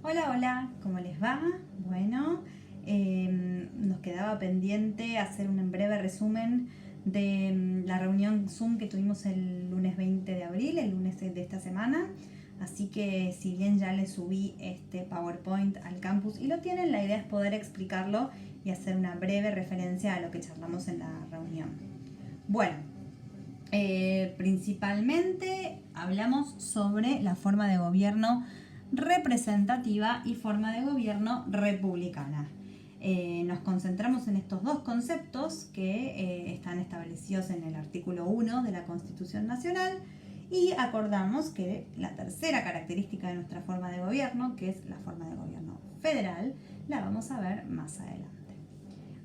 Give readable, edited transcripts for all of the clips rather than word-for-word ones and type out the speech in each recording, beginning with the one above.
Hola, hola, ¿cómo les va? Bueno, nos quedaba pendiente hacer un breve resumen de la reunión Zoom que tuvimos el lunes 20 de abril, el lunes de esta semana. Así que si bien ya les subí este PowerPoint al campus y lo tienen, la idea es poder explicarlo y hacer una breve referencia a lo que charlamos en la reunión. Bueno, principalmente hablamos sobre la forma de gobierno representativa y forma de gobierno republicana. Nos concentramos en estos dos conceptos que están establecidos en el artículo 1 de la Constitución Nacional y acordamos que la tercera característica de nuestra forma de gobierno, que es la forma de gobierno federal, la vamos a ver más adelante.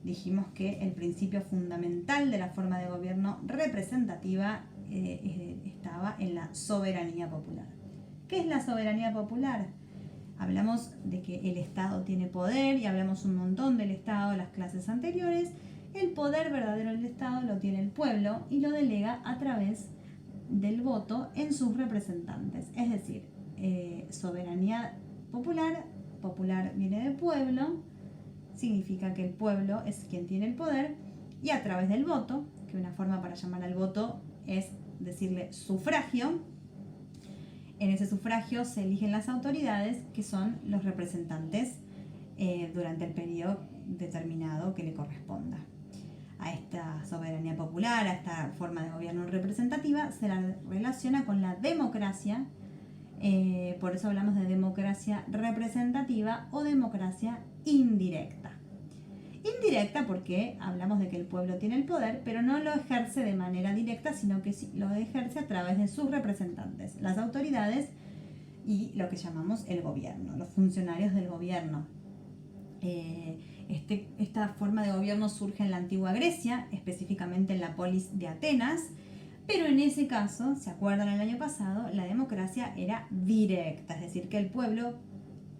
Dijimos que el principio fundamental de la forma de gobierno representativa estaba en la soberanía popular. ¿Qué es la soberanía popular? Hablamos de que el Estado tiene poder y hablamos un montón del Estado en las clases anteriores. El poder verdadero del Estado lo tiene el pueblo y lo delega a través del voto en sus representantes. Es decir, soberanía popular, popular viene del pueblo, significa que el pueblo es quien tiene el poder y a través del voto, que una forma para llamar al voto es decirle sufragio, en ese sufragio se eligen las autoridades que son los representantes durante el periodo determinado que le corresponda. A esta soberanía popular, a esta forma de gobierno representativa, se la relaciona con la democracia. Por eso hablamos de democracia representativa o democracia indirecta. Indirecta porque hablamos de que el pueblo tiene el poder, pero no lo ejerce de manera directa, sino que lo ejerce a través de sus representantes, las autoridades y lo que llamamos el gobierno, los funcionarios del gobierno. Esta forma de gobierno surge en la antigua Grecia, específicamente en la polis de Atenas, pero en ese caso, ¿se acuerdan el año pasado? La democracia era directa, es decir, que el pueblo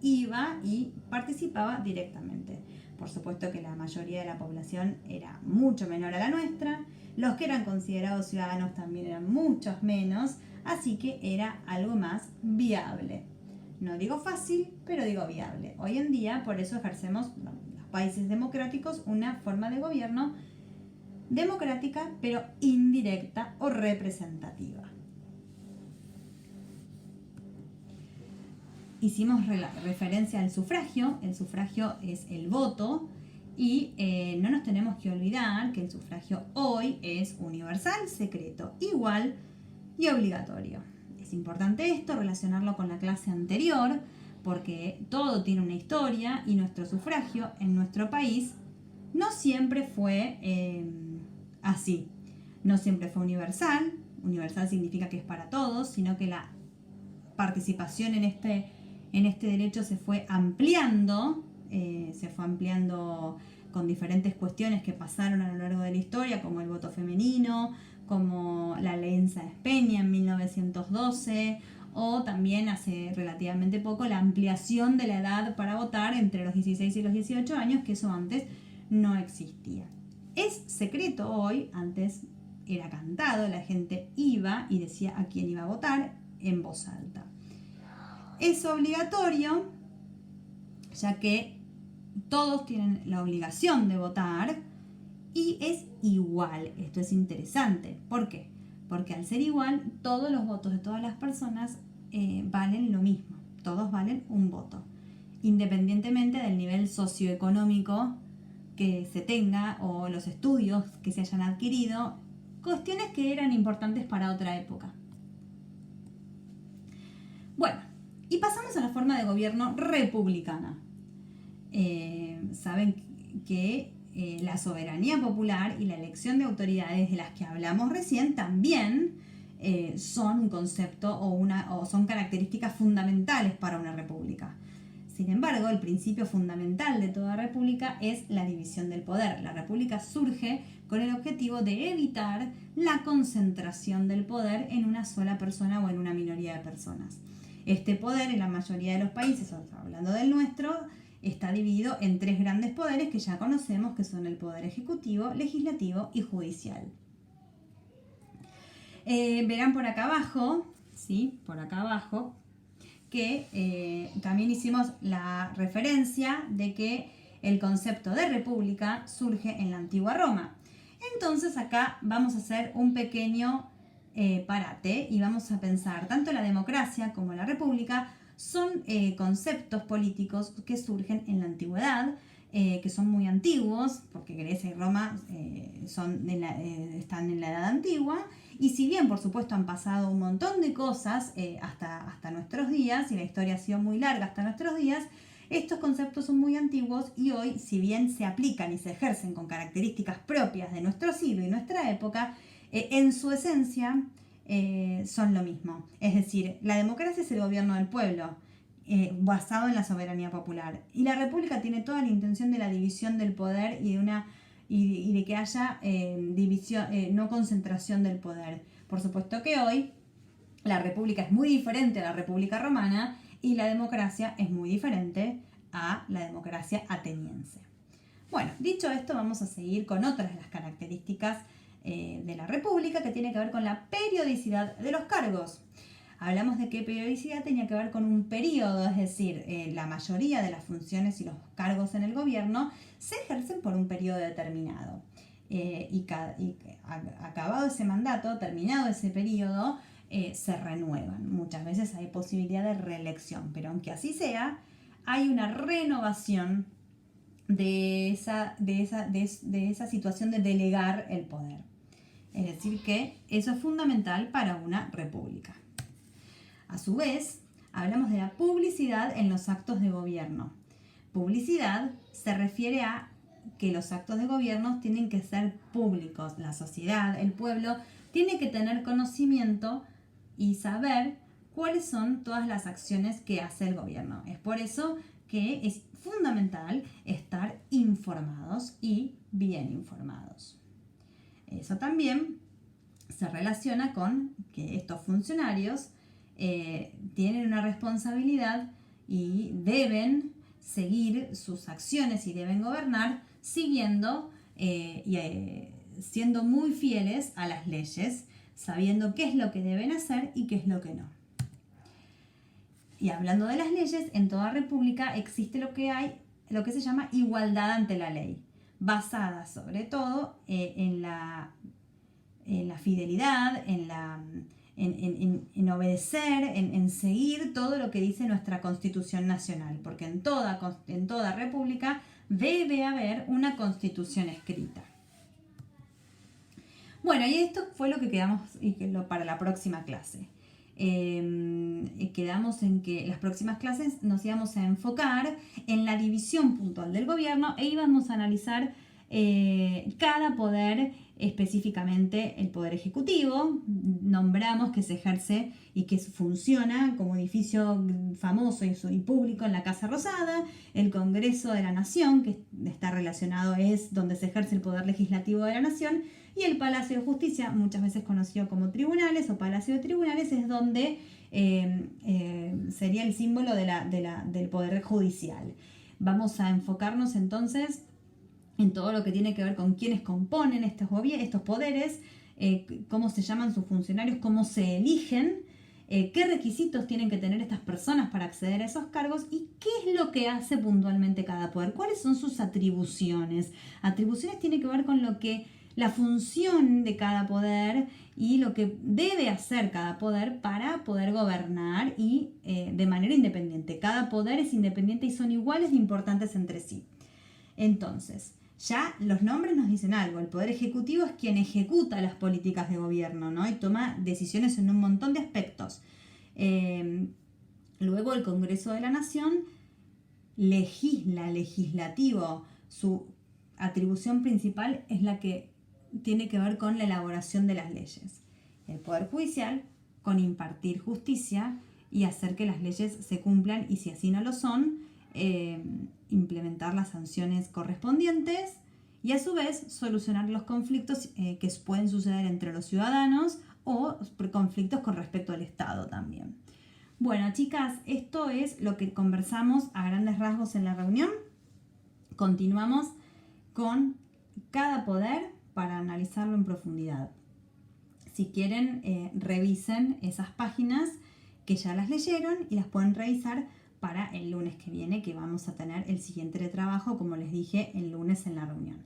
iba y participaba directamente. Por supuesto que la mayoría de la población era mucho menor a la nuestra, los que eran considerados ciudadanos también eran muchos menos, así que era algo más viable. No digo fácil, pero digo viable. Hoy en día, por eso ejercemos los países democráticos una forma de gobierno democrática, pero indirecta o representativa. Hicimos referencia al sufragio. El sufragio es el voto y no nos tenemos que olvidar que el sufragio hoy es universal, secreto, igual y obligatorio. Es importante esto, relacionarlo con la clase anterior, porque todo tiene una historia y nuestro sufragio en nuestro país no siempre fue así. No siempre fue universal. Universal significa que es para todos, sino que la participación en este derecho se fue ampliando con diferentes cuestiones que pasaron a lo largo de la historia, como el voto femenino, como la ley en Sáenz Peña en 1912, o también hace relativamente poco la ampliación de la edad para votar entre los 16 y los 18 años, que eso antes no existía. Es secreto hoy, antes era cantado, la gente iba y decía a quién iba a votar en voz alta. Es obligatorio, ya que todos tienen la obligación de votar y es igual. Esto es interesante. ¿Por qué? Porque al ser igual, todos los votos de todas las personas valen lo mismo. Todos valen un voto, independientemente del nivel socioeconómico que se tenga o los estudios que se hayan adquirido, cuestiones que eran importantes para otra época. Bueno, y pasamos a la forma de gobierno republicana. Saben que la soberanía popular y la elección de autoridades de las que hablamos recién también son un concepto o son características fundamentales para una república. Sin embargo, el principio fundamental de toda república es la división del poder. La república surge con el objetivo de evitar la concentración del poder en una sola persona o en una minoría de personas. Este poder en la mayoría de los países, hablando del nuestro, está dividido en tres grandes poderes que ya conocemos, que son el poder ejecutivo, legislativo y judicial. Verán por acá abajo, ¿sí? Por acá abajo, que también hicimos la referencia de que el concepto de república surge en la antigua Roma. Entonces acá vamos a hacer un pequeño parate y vamos a pensar tanto la democracia como la república son conceptos políticos que surgen en la antigüedad, que son muy antiguos, porque Grecia y Roma están en la edad antigua, y si bien por supuesto han pasado un montón de cosas hasta nuestros días, y la historia ha sido muy larga hasta nuestros días, estos conceptos son muy antiguos y hoy, si bien se aplican y se ejercen con características propias de nuestro siglo y nuestra época, en su esencia son lo mismo. Es decir, la democracia es el gobierno del pueblo, basado en la soberanía popular. Y la república tiene toda la intención de la división del poder y de que haya división, no concentración del poder. Por supuesto que hoy la república es muy diferente a la república romana y la democracia es muy diferente a la democracia ateniense. Bueno, dicho esto, vamos a seguir con otras de las características de la república, que tiene que ver con la periodicidad de los cargos. Hablamos de que periodicidad tenía que ver con un periodo, es decir, la mayoría de las funciones y los cargos en el gobierno se ejercen por un periodo determinado. Acabado ese mandato, terminado ese periodo, se renuevan. Muchas veces hay posibilidad de reelección, pero aunque así sea, hay una renovación de esa situación de delegar el poder. Es decir, que eso es fundamental para una república. A su vez, hablamos de la publicidad en los actos de gobierno. Publicidad se refiere a que los actos de gobierno tienen que ser públicos. La sociedad, el pueblo, tiene que tener conocimiento y saber cuáles son todas las acciones que hace el gobierno. Es por eso que es fundamental estar informados y bien informados. Eso también se relaciona con que estos funcionarios tienen una responsabilidad y deben seguir sus acciones y deben gobernar siguiendo siendo muy fieles a las leyes, sabiendo qué es lo que deben hacer y qué es lo que no. Y hablando de las leyes, en toda república existe lo que se llama igualdad ante la ley, basada sobre todo en la fidelidad, en obedecer, en seguir todo lo que dice nuestra Constitución Nacional, porque en toda república debe haber una Constitución escrita. Bueno, y esto fue lo que quedamos para la próxima clase. Quedamos en que las próximas clases nos íbamos a enfocar en la división puntual del gobierno e íbamos a analizar cada poder, específicamente el poder ejecutivo. Nombramos que se ejerce y que funciona como edificio famoso y público en la Casa Rosada, el Congreso de la Nación, que está relacionado, es donde se ejerce el poder legislativo de la Nación, y el Palacio de Justicia, muchas veces conocido como tribunales o Palacio de Tribunales, es donde sería el símbolo del poder judicial. Vamos a enfocarnos entonces en todo lo que tiene que ver con quiénes componen estos poderes, cómo se llaman sus funcionarios, cómo se eligen, qué requisitos tienen que tener estas personas para acceder a esos cargos y qué es lo que hace puntualmente cada poder, cuáles son sus atribuciones. Atribuciones tiene que ver con la función de cada poder y lo que debe hacer cada poder para poder gobernar y de manera independiente. Cada poder es independiente y son iguales de importantes entre sí. Entonces, ya los nombres nos dicen algo. El poder ejecutivo es quien ejecuta las políticas de gobierno, ¿no? Y toma decisiones en un montón de aspectos. Luego el Congreso de la Nación legislativo. Su atribución principal es la que tiene que ver con la elaboración de las leyes. El Poder Judicial con impartir justicia y hacer que las leyes se cumplan y si así no lo son, implementar las sanciones correspondientes y a su vez solucionar los conflictos que pueden suceder entre los ciudadanos o conflictos con respecto al Estado también. Bueno, chicas, esto es lo que conversamos a grandes rasgos en la reunión. Continuamos con cada poder para analizarlo en profundidad. Si quieren, revisen esas páginas que ya las leyeron y las pueden revisar para el lunes que viene, que vamos a tener el siguiente de trabajo, como les dije, el lunes en la reunión.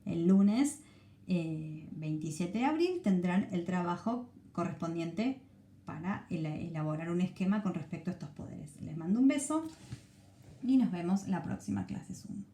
El lunes 27 de abril tendrán el trabajo correspondiente para elaborar un esquema con respecto a estos poderes. Les mando un beso y nos vemos la próxima clase Zoom.